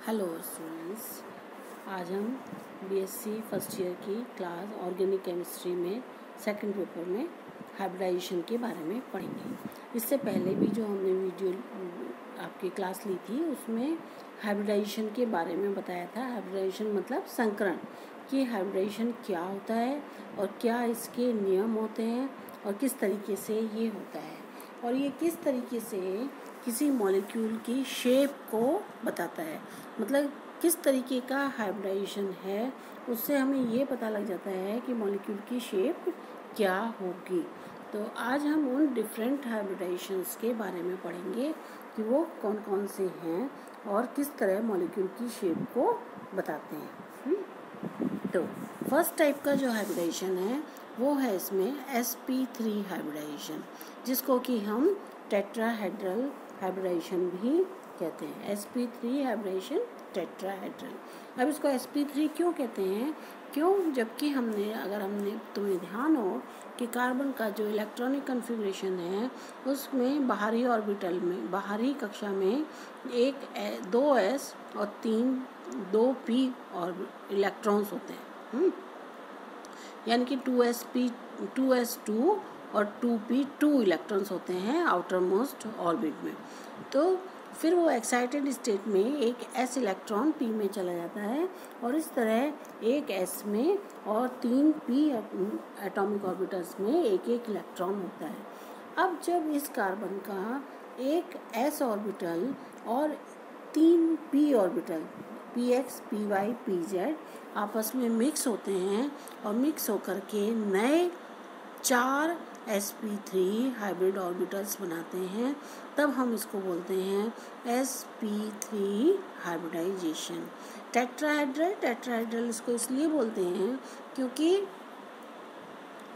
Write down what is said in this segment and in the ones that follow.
Hello students, आज हम BSc first year की क्लास ऑर्गेनिक केमिस्ट्री में सेकंड पेपर में हाइब्रिडाइजेशन के बारे में पढ़ेंगे। इससे पहले भी जो हमने वीडियो आपकी क्लास ली थी उसमें हाइब्रिडाइजेशन के बारे में बताया था। हाइब्रिडाइजेशन मतलब संकरण, कि हाइब्रिडाइजेशन क्या होता है और क्या इसके नियम होते हैं और किस तरीके से ये होता है, और ये किस तरीके से किसी मॉलिक्यूल की शेप को बताता है। मतलब किस तरीके का हाइब्रिडाइजेशन है, उससे हमें ये पता लग जाता है कि मॉलिक्यूल की शेप क्या होगी। तो आज हम उन डिफरेंट हाइब्रिडाइजेशंस के बारे में पढ़ेंगे कि वो कौन कौन से हैं और किस तरह मॉलिक्यूल की शेप को बताते हैं। तो फर्स्ट टाइप का जो हाइब्रिडाइजेशन है वो है इसमें sp3 हाइब्रिडाइजेशन, जिसको कि हम टेट्राहेड्रल हाइब्रिडाइजेशन भी कहते हैं। sp3 hybridisation tetrahedral. अब इसको sp3 क्यों कहते हैं? जबकि अगर तुम्हें ध्यान हो कि कार्बन का जो इलेक्ट्रॉनिक कॉन्फ़िगरेशन है उसमें बाहरी ऑर्बिटल में, बाहरी कक्षा में एक 2s और 2p और इलेक्ट्रॉन्स होते हैं। यानी कि 2s2 और 2p2 इलेक्ट्रॉन्स होते हैं आउटर मोस्ट ऑर्बिट में। तो फिर वो एक्साइटेड स्टेट में एक s इलेक्ट्रॉन p में चला जाता है और इस तरह एक s में और 3p एटॉमिक ऑर्बिटल्स में एक एक इलेक्ट्रॉन होता है। अब जब इस कार्बन का एक s ऑर्बिटल और 3p orbital px, py, pz आपस में मिक्स होते हैं और मिक्स होकर के नए 4 sp3 हाइब्रिड ऑर्बिटल्स बनाते हैं, तब हम इसको बोलते हैं sp3 हाइब्रिडाइजेशन। टेट्राहेड्रल इसको इसलिए बोलते हैं क्योंकि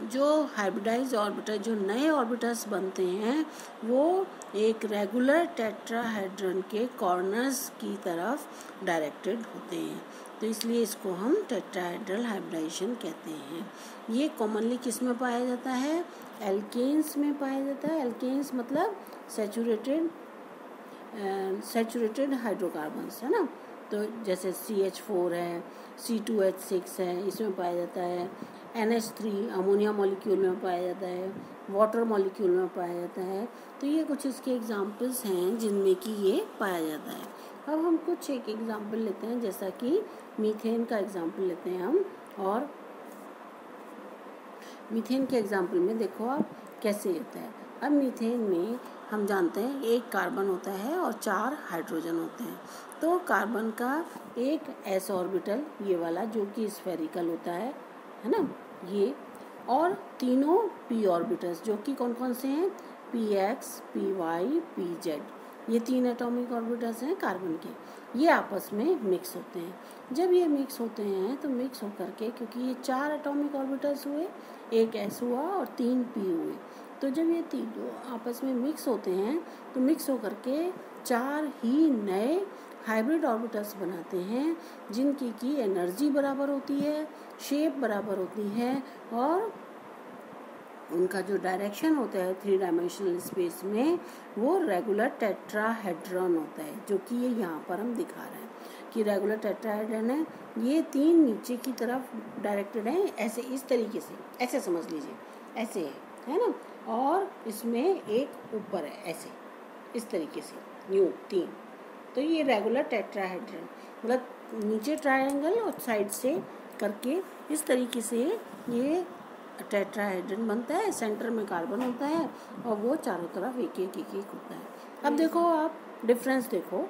जो हाइब्रिडाइज ऑर्बिटल, जो नए ऑर्बिटल्स बनते हैं वो एक रेगुलर टेट्राहेड्रन के कॉर्नर्स की तरफ डायरेक्टेड होते हैं, तो इसलिए इसको हम टेट्राहेड्रल हाइब्रिडाइजेशन कहते हैं। ये कॉमनली किस में पाया जाता है? एल्केन्स में पाया जाता है। एल्केन्स मतलब सैचुरेटेड हाइड्रोकार्बन्स, है ना। तो जैसे CH4 है, C2H6 है, इसमें पाया जाता है। NH3 अमोनिया मॉलिक्यूल में पाया जाता है, वाटर मॉलिक्यूल में पाया जाता है। तो ये कुछ इसके एग्जाम्पल्स हैं जिनमें कि ये पाया जाता है। अब हम कुछ एक एग्जाम्पल लेते हैं, जैसा कि मीथेन का एग्जाम्पल लेते हैं हम। और मीथेन के एग्जाम्पल में देखो आप कैसे होता है। अब मीथेन में हम जानते हैं एक कार्बन होता है और 4 हाइड्रोजन होते हैं। तो कार्बन का एक s ऑर्बिटल, ये वाला जो कि स्फेरिकल होता है ना, ये, और तीनों p ऑर्बिटल्स जो कि कौन कौन से हैं? px, py, pz, ये 3 एटॉमिक ऑर्बिटल्स हैं कार्बन के। ये आपस में मिक्स होते हैं। जब ये मिक्स होते हैं तो मिक्स होकर के, क्योंकि ये 4 एटॉमिक ऑर्बिटल्स हुए, एक s हुआ और 3 p हुए, तो जब ये तीनों आपस में मिक्स होते हैं तो मिक्स होकर के 4 ही नए हाइब्रिड ऑर्बिटल्स बनाते हैं, जिनकी की एनर्जी बराबर होती है, शेप बराबर होती है, और उनका जो डायरेक्शन होता है 3 डायमेंशनल स्पेस में वो रेगुलर टेट्राहेड्रन होता है, जो कि ये यहाँ पर हम दिखा रहे हैं कि रेगुलर टेट्राहेड्रन है। ये 3 नीचे की तरफ डायरेक्टेड हैं, ऐसे इस तरीके से, ऐसे समझ लीजिए, ऐसे है ना, और इसमें एक ऊपर है ऐसे इस तरीके से, यूँ 3। तो ये रेगुलर टेट्राहेड्रन मतलब नीचे ट्रायंगल और साइड से करके इस तरीके से ये टेट्राहेड्रन बनता है। सेंटर में कार्बन होता है और वो चारों तरफ एक एक होता है। अब देखो आप डिफरेंस देखो,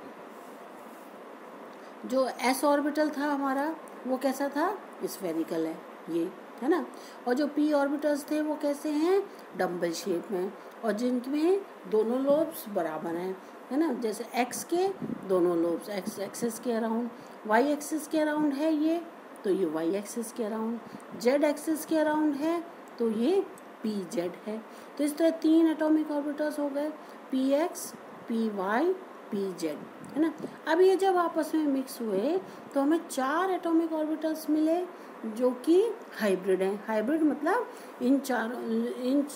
जो s ऑर्बिटल था हमारा वो कैसा था? स्फेरिकल है ये, है ना। और जो p ऑर्बिटल्स थे वो कैसे हैं? डम्बल शेप में, और जिनमें दोनों लोब्स बराबर हैं, है ना। जैसे x के दोनों लोब्स x एक्सिस के अराउंड, y एक्सिस के अराउंड है ये, तो ये y एक्सिस के अराउंड, z एक्सिस के अराउंड है, तो ये pz है। तो इस तरह 3 एटॉमिक ऑर्बिटल्स हो गए, px, py, pz। है ना। अब ये जब आपस में मिक्स हुए तो हमें 4 एटॉमिक ऑर्बिटल्स मिले जो कि हाइब्रिड हैं। हाइब्रिड मतलब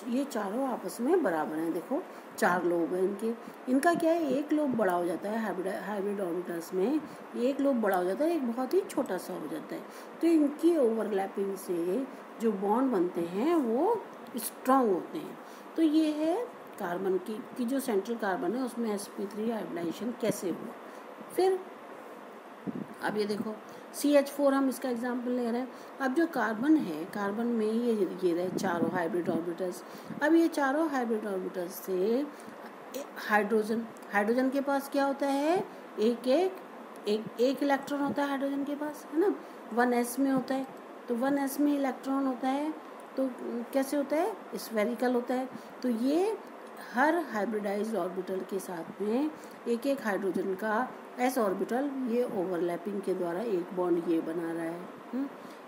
ये चारों आपस में बराबर हैं। देखो 4 लोब हैं इनके। इनका क्या है, एक लोब बड़ा हो जाता है हाइब्रिड ऑर्बिटल्स में, एक लोब बड़ा हो जाता है, एक बहुत ही छोटा सा हो जाता है। तो इनकी ओवरलैपिंग से जो बॉन्ड बनते हैं वो स्ट्रॉन्ग होते हैं। तो ये है कार्बन की जो सेंट्रल कार्बन है उसमें sp3 हाइब्रिडाइजेशन कैसे हुआ। फिर अब ये देखो CH4 हम इसका एग्जाम्पल ले रहे हैं। अब जो कार्बन है, कार्बन में ये रहे चारों हाइब्रिड ऑर्बिटल्स। अब ये चारों हाइब्रिड ऑर्बिटल्स से हाइड्रोजन के पास क्या होता है, एक इलेक्ट्रॉन होता है हाइड्रोजन के पास, है ना। 1s में होता है, तो 1s में इलेक्ट्रॉन होता है, तो कैसे होता है, स्फेरिकल होता है। तो ये हर हाइब्रिडाइज्ड ऑर्बिटल के साथ में एक हाइड्रोजन का s ऑर्बिटल ये ओवरलैपिंग के द्वारा एक बॉन्ड ये बना रहा है,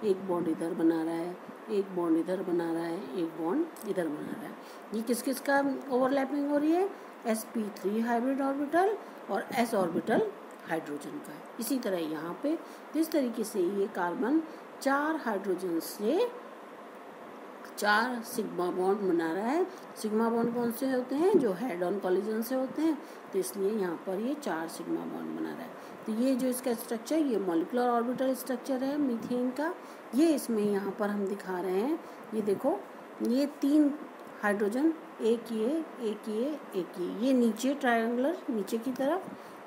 एक बॉन्ड इधर बना रहा है, एक बॉन्ड इधर बना रहा है, एक बॉन्ड इधर बना रहा है। ये किस किस का ओवरलैपिंग हो रही है, sp3 हाइब्रिड ऑर्बिटल और s ऑर्बिटल हाइड्रोजन का है। इसी तरह यहाँ पे इस तरीके से ये कार्बन 4 हाइड्रोजन से 4 सिग्मा बॉन्ड बना रहा है। सिग्मा बॉन्ड कौन से होते हैं, जो हेड ऑन कॉलिजन से होते हैं, तो इसलिए यहाँ पर ये 4 सिग्मा बॉन्ड बना रहा है। तो ये जो इसका स्ट्रक्चर, ये मॉलिक्यूलर ऑर्बिटल स्ट्रक्चर है मीथेन का। ये इसमें यहाँ पर हम दिखा रहे हैं, ये देखो ये 3 हाइड्रोजन, एक ये नीचे ट्रायंगुलर नीचे की तरफ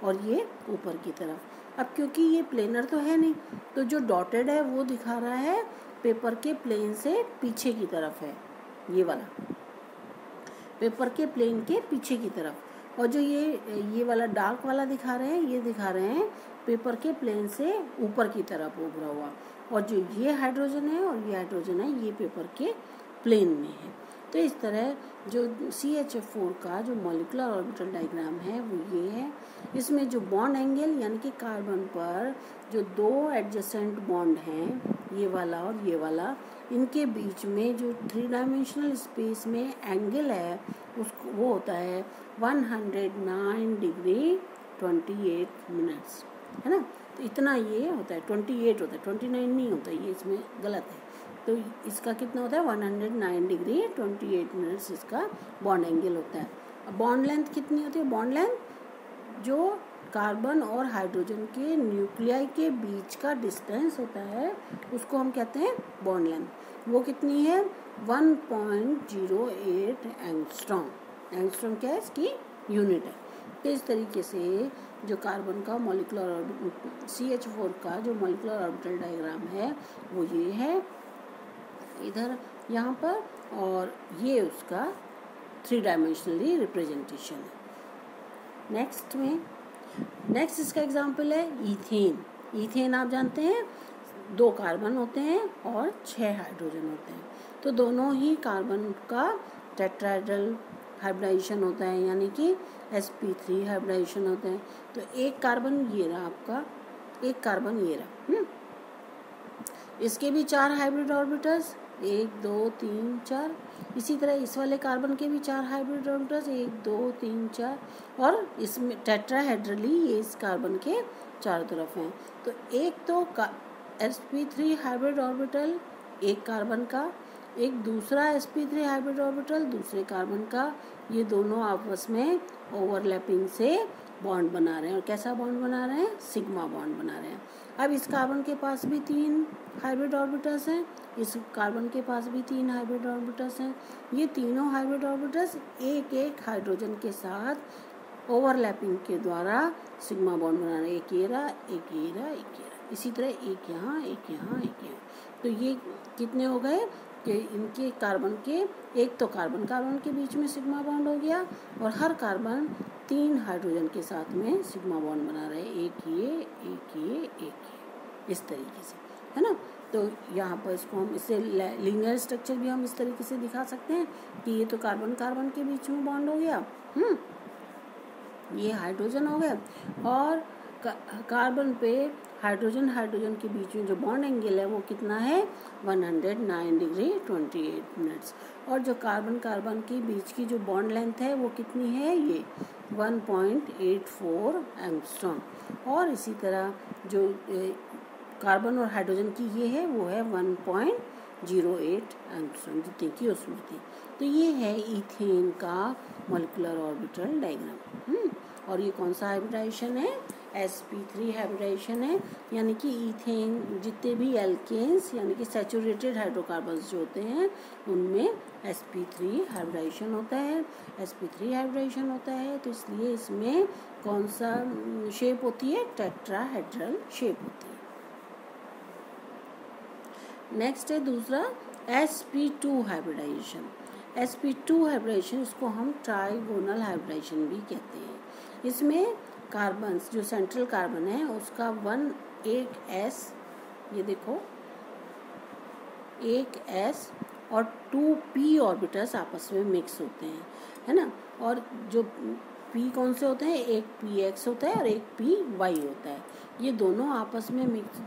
और ये ऊपर की तरफ। अब क्योंकि ये प्लेनर तो है नहीं, तो जो डॉटेड है वो दिखा रहा है पेपर के प्लेन से पीछे की तरफ है, ये वाला पेपर के प्लेन के पीछे की तरफ। और जो ये वाला डार्क वाला दिखा रहे हैं, ये दिखा रहे हैं पेपर के प्लेन से ऊपर की तरफ उभरा हुआ। और जो ये हाइड्रोजन है और ये हाइड्रोजन है, ये पेपर के प्लेन में है। तो इस तरह जो CH4 का जो मॉलिक्यूलर ऑर्बिटल डायग्राम है वो ये है। इसमें जो बॉन्ड एंगल यानी कि कार्बन पर जो 2 एडजेसेंट बॉन्ड हैं, ये वाला और ये वाला, इनके बीच में जो 3 डायमेंशनल स्पेस में एंगल है उसको वो होता है 109 डिग्री 28 मिनट्स, है ना। तो इतना ये होता है, 28 होता है, 29 नहीं होता, ये इसमें गलत है। तो इसका कितना होता है, 109 डिग्री 28 मिनट्स इसका बॉन्ड एंगल होता है। अब बॉन्ड लेंथ कितनी होती है, बॉन्ड लेंथ जो कार्बन और हाइड्रोजन के न्यूक्लियाई के बीच का डिस्टेंस होता है उसको हम कहते हैं बॉन्ड लेंथ। वो कितनी है, 1.08 एंगस्ट्रॉम। एंगस्ट्रॉम क्या है, इसकी यूनिट है। तो इस तरीके से जो कार्बन का मॉलिक्यूलर CH4 का जो मॉलिक्यूलर ऑर्बिटल डायग्राम है वो ये है इधर यहाँ पर, और ये उसका 3 डायमेंशनली रिप्रेजेंटेशन है। नेक्स्ट इसका एग्जाम्पल है ईथेन। ईथेन आप जानते हैं 2 कार्बन होते हैं और 6 हाइड्रोजन होते हैं। तो दोनों ही कार्बन का टेट्राहेड्रल हाइब्रिडाइजेशन होता है, यानी कि sp3 हाइब्रिडाइजेशन होता है। तो एक कार्बन ये रहा आपका, एक कार्बन ये रहा, इसके भी 4 हाइब्रिड ऑर्बिटल्स, 1 2 3 4। इसी तरह इस वाले कार्बन के भी 4 हाइब्रिड ऑर्बिटल्स, 1 2 3 4। और इसमें टेट्राहेड्रली ये इस कार्बन के चारों तरफ हैं। तो एक तो sp3 हाइब्रिड ऑर्बिटल एक कार्बन का, एक दूसरा sp3 हाइब्रिड ऑर्बिटल दूसरे कार्बन का, ये दोनों आपस में ओवरलैपिंग से बॉन्ड बना रहे हैं। और कैसा बॉन्ड बना रहे हैं, सिग्मा बॉन्ड बना रहे हैं। अब इस कार्बन के पास भी 3 हाइब्रिड ऑर्बिटल्स हैं, इस कार्बन के पास भी 3 हाइब्रिड ऑर्बिटल्स हैं। ये तीनों हाइब्रिड ऑर्बिटल्स एक हाइड्रोजन के साथ ओवरलैपिंग के द्वारा सिग्मा बॉन्ड बना रहे हैं। एक ये रहा, एक ये रहा, एक ये रहा, इसी तरह एक यहाँ, एक यहाँ, एक यहाँ। तो ये कितने हो गए कि इनके कार्बन के, एक तो कार्बन के बीच में सिग्मा बॉन्ड हो गया, और हर कार्बन 3 हाइड्रोजन के साथ में सिग्मा बॉन्ड बना रहे हैं, एक ये, इस तरीके से, है ना। तो यहाँ पर इसको हम इससे लीनियर स्ट्रक्चर भी हम इस तरीके से दिखा सकते हैं कि ये तो कार्बन के बीच में बॉन्ड हो गया, ये हाइड्रोजन हो गया, और कार्बन पे हाइड्रोजन हाइड्रोजन के बीच में जो बॉन्ड एंगल है वो कितना है 109 डिग्री 28 मिनट्स। और जो कार्बन कार्बन के बीच की जो बॉन्ड लेंथ है वो कितनी है ये 1.84 एंगस्ट्रॉम। और इसी तरह जो कार्बन और हाइड्रोजन की ये है वो है 1.08 एंगस्ट्रॉम जितनी की उसमें थी। तो ये है इथेन का मॉलिक्यूलर ऑर्बिटल डायग्राम। और ये कौन सा हाइब्रिडाइजेशन है sp3 हाइब्रिडाइजेशन है, यानी कि इथेन जितने भी एल्केन्स यानी कि सैचुरेटेड हाइड्रोकार्बन्स जो होते हैं उनमें sp3 हाइब्रिडाइजेशन होता है। sp3 हाइब्रिडाइजेशन होता है तो इसलिए इसमें कौन सा शेप होती है टेट्राहेड्रल शेप होती है। नेक्स्ट है दूसरा sp2 हाइब्रिडाइजेशन। sp2 हाइब्रिडाइजेशन इसको हम ट्राइगोनल हाइब्रिडाइजेशन भी कहते हैं। इसमें कार्बन जो सेंट्रल कार्बन है उसका एक S, ये देखो एक S और 2p ऑर्बिटल्स आपस में मिक्स होते हैं, है ना। और जो p कौन से होते हैं, एक px होता है और एक py होता है। ये दोनों आपस में मिक्स,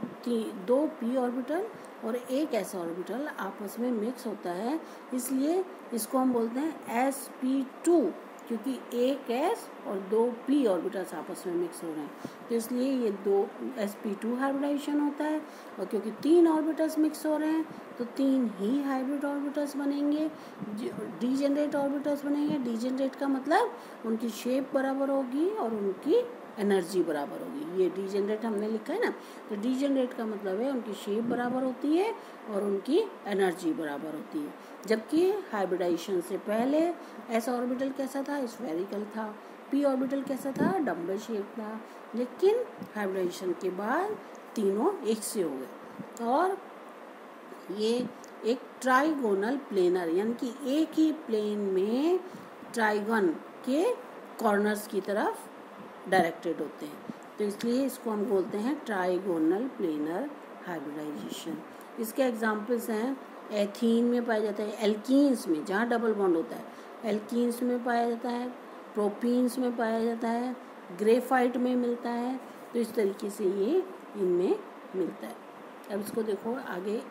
दो p ऑर्बिटल और एक s ऑर्बिटल आपस में मिक्स होता है, इसलिए इसको हम बोलते हैं sp2, क्योंकि एक s और दो p ऑर्बिटल्स आपस में मिक्स हो रहे हैं तो इसलिए ये दो sp2 हाइब्रिडाइजेशन होता है। और क्योंकि तीन ऑर्बिटल्स मिक्स हो रहे हैं तो तीन ही हाइब्रिड ऑर्बिटल्स बनेंगे, डीजेनरेट ऑर्बिटल्स बनेंगे। डीजेनरेट का मतलब उनकी शेप बराबर होगी और उनकी एनर्जी बराबर होगी। ये डीजेनरेट हमने लिखा है ना, तो डीजेनरेट का मतलब है उनकी शेप बराबर होती है और उनकी एनर्जी बराबर होती है। जबकि हाइब्रिडाइजेशन से पहले s ऑर्बिटल कैसा था, स्फेरिकल था, p ऑर्बिटल कैसा था, डम्बल शेप था, लेकिन हाइब्रिडाइजेशन के बाद तीनों एक से हो गए और ये एक ट्राइगोनल प्लेनर यानी कि एक ही प्लेन में ट्राइगन के कॉर्नर्स की तरफ डायरेक्टेड होते हैं, तो इसलिए इसको हम बोलते हैं ट्राइगोनल प्लेनर हाइब्रिडाइजेशन। इसके एग्जांपल्स हैं एथीन में पाया जाता है, एल्कीन्स में जहाँ डबल बॉन्ड होता है एल्कीन्स में पाया जाता है, प्रोपीन्स में पाया जाता है, ग्रेफाइट में मिलता है। तो इस तरीके से ये इनमें मिलता है। अब इसको देखो आगे,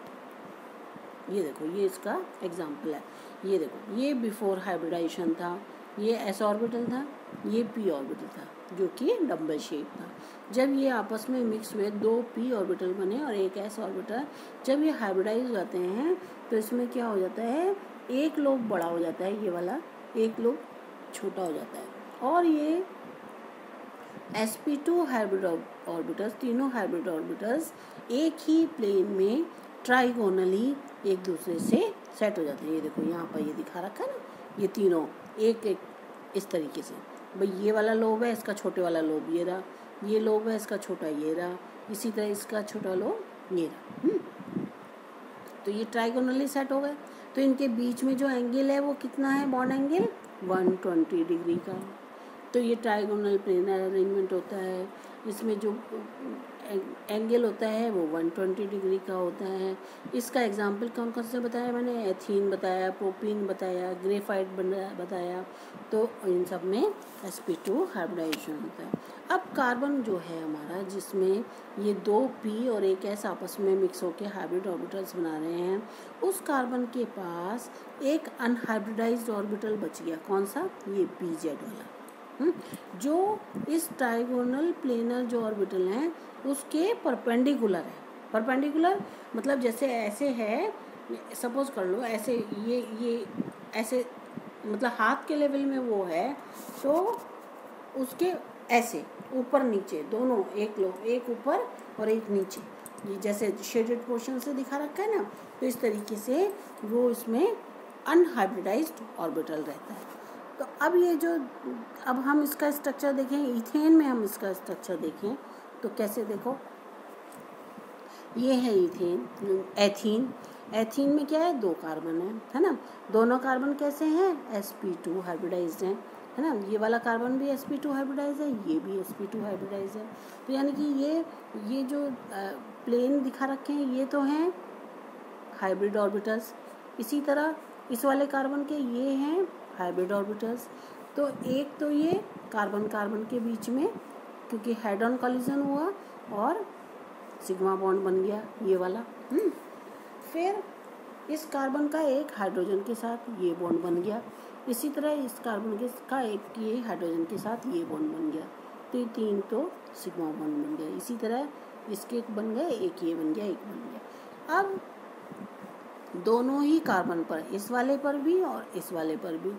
ये देखो ये इसका एग्जाम्पल है। ये देखो ये बिफोर हाइब्रिडाइजेशन था, ये s ऑर्बिटल था, ये p ऑर्बिटल था जो कि डम्बल शेप था। जब ये आपस में मिक्स हुए दो p ऑर्बिटल बने और एक s ऑर्बिटल, जब ये हाइब्रिडाइज हो जाते हैं तो इसमें क्या हो जाता है, एक लोब बड़ा हो जाता है ये वाला, एक लोब छोटा हो जाता है। और ये sp2 हाइब्रिड ऑर्बिटल्स, तीनों हाइब्रिड ऑर्बिटल्स एक ही प्लेन में ट्राइगोनली एक दूसरे से सेट हो जाते हैं। ये देखो यहाँ पर ये दिखा रखा है ना, ये तीनों एक एक इस तरीके से, भाई ये वाला लोब है, इसका छोटे वाला लोब ये रहा, ये लोब है, इसका छोटा ये रहा, इसी तरह इसका छोटा लोब ये रहा। तो ये ट्राइगोनली सेट हो गए। तो इनके बीच में जो एंगल है वो कितना है, बॉन्ड एंगल 120 डिग्री का। तो ये ट्राइगोनल प्लेनर अरेंजमेंट होता है। इसमें जो एंगल होता है वो 120 डिग्री का होता है। इसका एग्जांपल कौन कौन से बताया मैंने, एथीन बताया, प्रोपीन बताया, ग्रेफाइट बताया। तो इन सब में sp2 हाइब्रिडाइजेशन होता है। अब कार्बन जो है हमारा, जिसमें ये दो p और एक s आपस में मिक्स होकर हाइब्रिड ऑर्बिटल्स बना रहे हैं, उस कार्बन के पास एक अनहाइब्रिडाइज्ड ऑर्बिटल बच गया। कौन सा, ये pz वाला, जो इस ट्राइगोनल प्लेनर जो ऑर्बिटल हैं उसके परपेंडिकुलर है। परपेंडिकुलर मतलब जैसे ऐसे है, सपोज कर लो ऐसे, ये ऐसे मतलब हाथ के लेवल में वो है, तो उसके ऐसे ऊपर नीचे दोनों, एक ऊपर और एक नीचे, ये जैसे शेडेड पोर्शन से दिखा रखा है ना, तो इस तरीके से वो इसमें अनहाइब्रिडाइज्ड ऑर्बिटल रहता है। तो अब ये जो, अब हम इसका स्ट्रक्चर देखें, इथेन में हम इसका स्ट्रक्चर देखें तो कैसे, देखो ये है इथेन, एथीन। एथीन में क्या है, दो कार्बन है ना, दोनों कार्बन कैसे हैं, sp2 हाइब्रिडाइज्ड हैं, है ना। ये वाला कार्बन भी sp2 हाइब्रिडाइज है, ये भी sp2 हाइब्रिडाइज है। तो यानी कि ये जो प्लेन दिखा रखे हैं ये तो हैं हाइब्रिड ऑर्बिटल्स। इसी तरह इस वाले कार्बन के ये हैं हाइब्रिड ऑर्बिटल्स। तो एक तो ये कार्बन कार्बन के बीच में क्योंकि हेड ऑन कॉलिजन हुआ और सिग्मा बॉन्ड बन गया ये वाला। फिर इस कार्बन का एक हाइड्रोजन के साथ ये बॉन्ड बन गया, इसी तरह इस कार्बन का एक ये हाइड्रोजन के साथ ये बॉन्ड बन गया, तो ये 3 तो सिग्मा बॉन्ड बन गया। इसी तरह इसके एक बन गए, एक ये बन गया, एक बन गया। अब दोनों ही कार्बन पर, इस वाले पर भी और इस वाले पर भी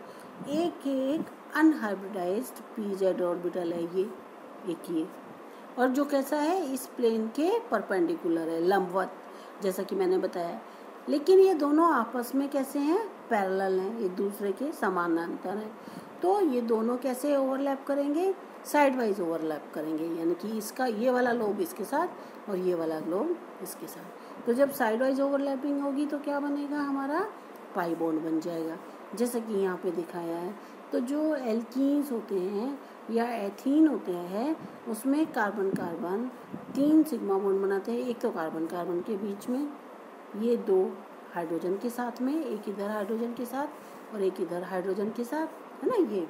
एक एक अनहाइब्रिडाइज्ड pz ऑर्बिटल है ये, और जो कैसा है, इस प्लेन के परपेंडिकुलर है, लंबवत, जैसा कि मैंने बताया। लेकिन ये दोनों आपस में कैसे हैं, पैरेलल हैं, एक दूसरे के समानांतर हैं। तो ये दोनों कैसे ओवरलैप करेंगे, साइड वाइज ओवरलैप करेंगे, यानी कि इसका ये वाला लोब इसके साथ और ये वाला लोब इसके साथ। तो जब साइड वाइज ओवरलैपिंग होगी तो क्या बनेगा, हमारा पाई बॉन्ड बन जाएगा, जैसा कि यहाँ पे दिखाया है। तो जो एल्कीन्स होते हैं या एथीन होते हैं, उसमें कार्बन कार्बन 3 सिग्मा बॉन्ड बनाते हैं। एक तो कार्बन कार्बन के बीच में, ये 2 हाइड्रोजन के साथ में, एक इधर हाइड्रोजन के साथ और एक इधर हाइड्रोजन के साथ, है ना ये।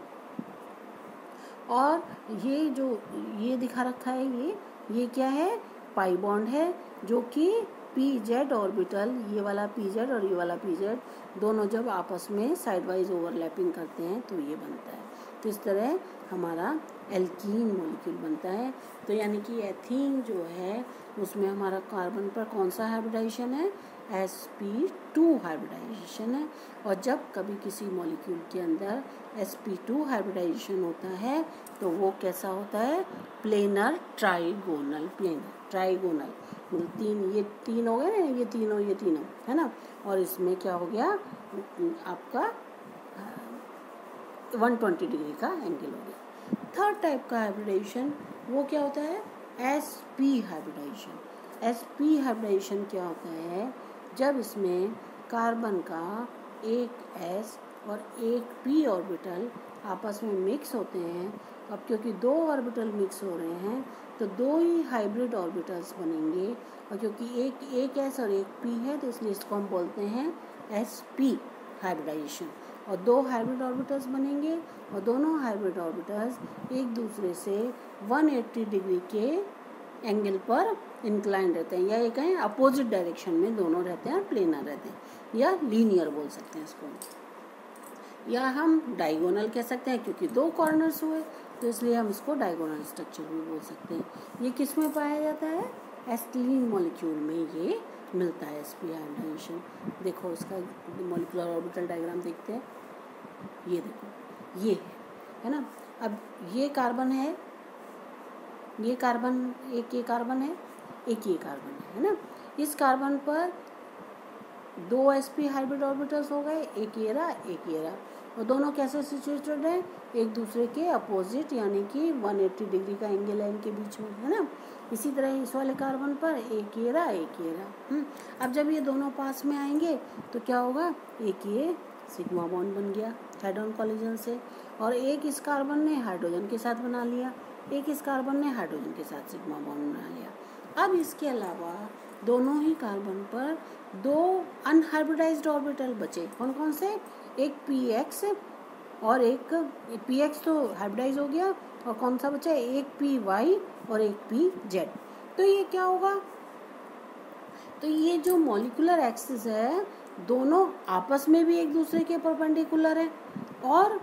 और ये जो ये दिखा रखा है, ये क्या है, पाई बॉन्ड है, जो कि pz ऑर्बिटल, ये वाला pz और ये वाला pz दोनों जब आपस में साइड वाइज ओवरलैपिंग करते हैं तो ये बनता है। तो इस तरह हमारा एल्कीन मॉलिक्यूल बनता है। तो यानी कि एथीन जो है उसमें हमारा कार्बन पर कौन सा हाइब्रिडाइजेशन है, sp2 हाइब्रिडाइजेशन है। और जब कभी किसी मॉलिक्यूल के अंदर sp2 हाइब्रिडाइजेशन होता है तो वो कैसा होता है, प्लेनर ट्राइगोनल, ट्राइगोनल, ये 3 हो गए ना, ये तीनों है ना। और इसमें क्या हो गया, आपका 120 डिग्री का एंगल हो गया। थर्ड टाइप का हाइब्रिडाइजेशन वो क्या होता है, sp हाइब्रिडाइजेशन। sp हाइब्रिडाइजेशन क्या होता है, जब इसमें कार्बन का एक s और एक p ऑर्बिटल आपस में मिक्स होते हैं। अब क्योंकि 2 ऑर्बिटल मिक्स हो रहे हैं तो 2 ही हाइब्रिड ऑर्बिटल्स बनेंगे, और क्योंकि एक s और एक p है तो इसलिए इसको हम बोलते हैं sp हाइब्रिडाइजेशन। और 2 हाइब्रिड ऑर्बिटल्स बनेंगे और दोनों हाइब्रिड ऑर्बिटल्स एक दूसरे से 180 डिग्री के एंगल पर इंक्लाइन रहते हैं, या ये कहें अपोजिट डायरेक्शन में दोनों रहते हैं और प्लेनर रहते हैं, या लीनियर बोल सकते हैं इसको, या हम डायगोनल कह सकते हैं, क्योंकि 2 कॉर्नर्स हुए तो इसलिए हम इसको डायगोनल स्ट्रक्चर भी बोल सकते हैं। ये किस में पाया जाता है, एसिटिलीन मॉलिक्यूल में ये मिलता है sp हाइब्रिडाइजेशन। देखो इसका मॉलिक्यूलर ऑर्बिटल डायग्राम देखते हैं, ये देखो ये है ना। अब ये कार्बन है, ये कार्बन, एक ये कार्बन है, एक ये कार्बन है ना। इस कार्बन पर 2 sp हाइब्रिड ऑर्बिटल्स हो गए, एक ये रहा, एक ये रहा, और दोनों कैसे सिचुएटेड है, एक दूसरे के अपोजिट, यानी कि 180 डिग्री का एंगल है इनके बीच में, है ना। इसी तरह इस वाले कार्बन पर एक ये रहा, एक ये रहा। अब जब ये दोनों पास में आएंगे तो क्या होगा, एक ये सिग्मा बॉन्ड बन गया हेड ऑन कॉलिजन से, और एक इस कार्बन ने हाइड्रोजन के साथ बना लिया, एक इस कार्बन ने हाइड्रोजन के साथ सिग्मा बॉन्ड बना लिया। अब इसके अलावा दोनों ही कार्बन पर 2 अनहाइब्रिडाइज्ड ऑर्बिटल बचे, कौन कौन से, एक px और एक px तो हाइब्रिडाइज हो गया, और कौन सा बचा, एक py और एक pz। तो ये क्या होगा, तो ये जो मॉलिक्यूलर एक्सिस है दोनों आपस में भी एक दूसरे के परपेंडिकुलर है और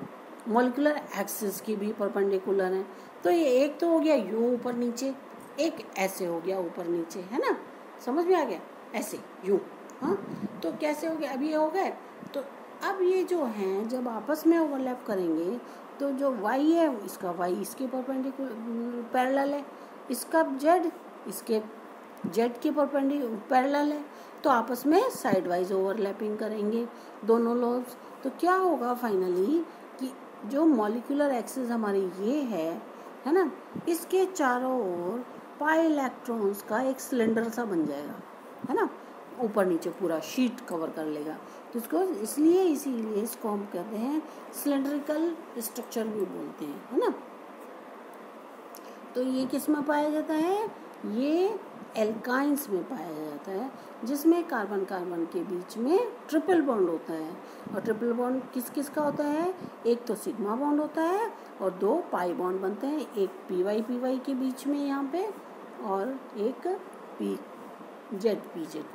मॉलिक्यूलर एक्सिस की भी परपेंडिकुलर है। तो ये एक तो हो गया यूं ऊपर नीचे, एक ऐसे हो गया ऊपर नीचे, है ना, समझ में आ गया, ऐसे यूं, हाँ। तो कैसे हो गया, अब ये हो गए। तो अब ये जो हैं जब आपस में ओवरलैप करेंगे तो जो y है इसका y इसके परपेंडिकुलर पैरेलल है, इसका z इसके z के परपेंडिकुलर पैरेलल है, तो आपस में साइड वाइज ओवरलैपिंग करेंगे दोनों लोब्स। तो क्या होगा फाइनली कि जो मॉलिक्यूलर एक्सिस हमारी ये है ना, इसके चारों ओर पाई इलेक्ट्रॉन्स का एक सिलेंडर सा बन जाएगा, है ना, ऊपर नीचे पूरा शीट कवर कर लेगा। तो इसको इसीलिए इसको हम कहते हैं सिलेंड्रिकल स्ट्रक्चर भी बोलते हैं, है ना। तो ये किस में पाया जाता है, ये एल्काइंस में पाया जाता है, जिसमें कार्बन कार्बन के बीच में ट्रिपल बॉन्ड होता है। और ट्रिपल बॉन्ड किस किस का होता है? एक तो सिग्मा बॉन्ड होता है और 2 पाई बॉन्ड बनते हैं, एक पी वाई के बीच में यहाँ पे और एक पी जेड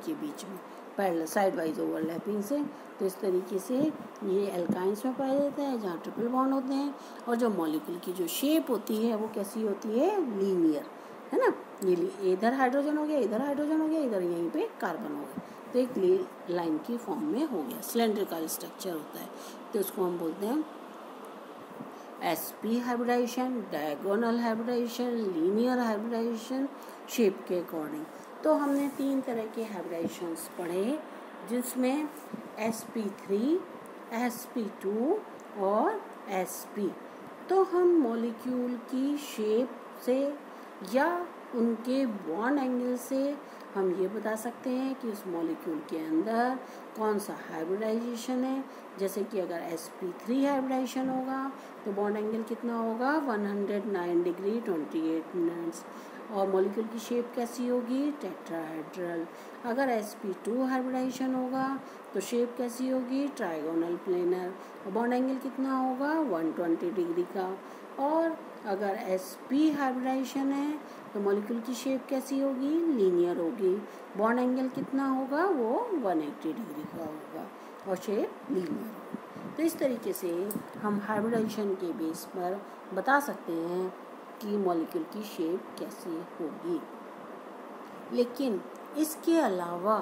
के बीच में पैरेलल साइड वाइज ओवरलैपिंग से। तो इस तरीके से ये एल्काइंस में पाया जाता है जहाँ ट्रिपल बॉन्ड होते हैं। और जो मॉलिक्यूल की जो शेप होती है वो कैसी होती है? लीनियर, है ना। ये इधर हाइड्रोजन हो गया, इधर हाइड्रोजन हो गया, इधर यहीं पे कार्बन हो गया, तो एक लाइन की फॉर्म में हो गया, सिलेंड्रिकल स्ट्रक्चर होता है। तो उसको हम बोलते हैं sp hybridization, diagonal hybridization, linear hybridization, shape के अकॉर्डिंग। तो हमने 3 तरह के हाइब्रिडाइजेशंस पढ़े, जिसमें sp3, sp2 और sp। तो हम मॉलिक्यूल की शेप से या उनके बॉन्ड एंगल से हम ये बता सकते हैं कि उस मॉलिक्यूल के अंदर कौन सा हाइब्रिडाइजेशन है। जैसे कि अगर sp3 हाइब्रिडाइजेशन होगा तो बॉन्ड एंगल कितना होगा? 109 डिग्री 28 मिनट्स। और मॉलिक्यूल की शेप कैसी होगी? टेट्राहेड्रल। अगर sp2 हाइब्रिडाइजेशन होगा तो शेप कैसी होगी? Trigonal planar. और बॉन्ड एंगल कितना होगा? 120 डिग्री का। और अगर sp हाइब्रिडाइजेशन है तो मॉलिक्यूल की शेप कैसी होगी? लीनियर होगी। बॉन्ड एंगल कितना होगा? वो 180 डिग्री का होगा और शेप लीनियर होगी। तो इस तरीके से हम हाइब्रिडाइजेशन के बेस पर बता सकते हैं कि मॉलिक्यूल की शेप कैसी होगी। लेकिन इसके अलावा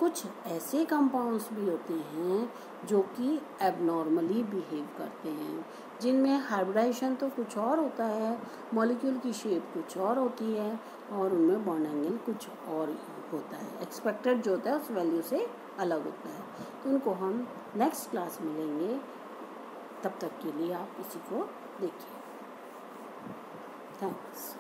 कुछ ऐसे कंपाउंड्स भी होते हैं जो कि एबनॉर्मली बिहेव करते हैं, जिनमें हाइब्रिडाइजेशन तो कुछ और होता है, मॉलिक्यूल की शेप कुछ और होती है और उनमें बॉन्ड एंगल कुछ और होता है, एक्सपेक्टेड जो होता है उस वैल्यू से अलग होता है। तो उनको हम नेक्स्ट क्लास में लेंगे, तब तक के लिए आप इसी को देखिए। थैंक्स।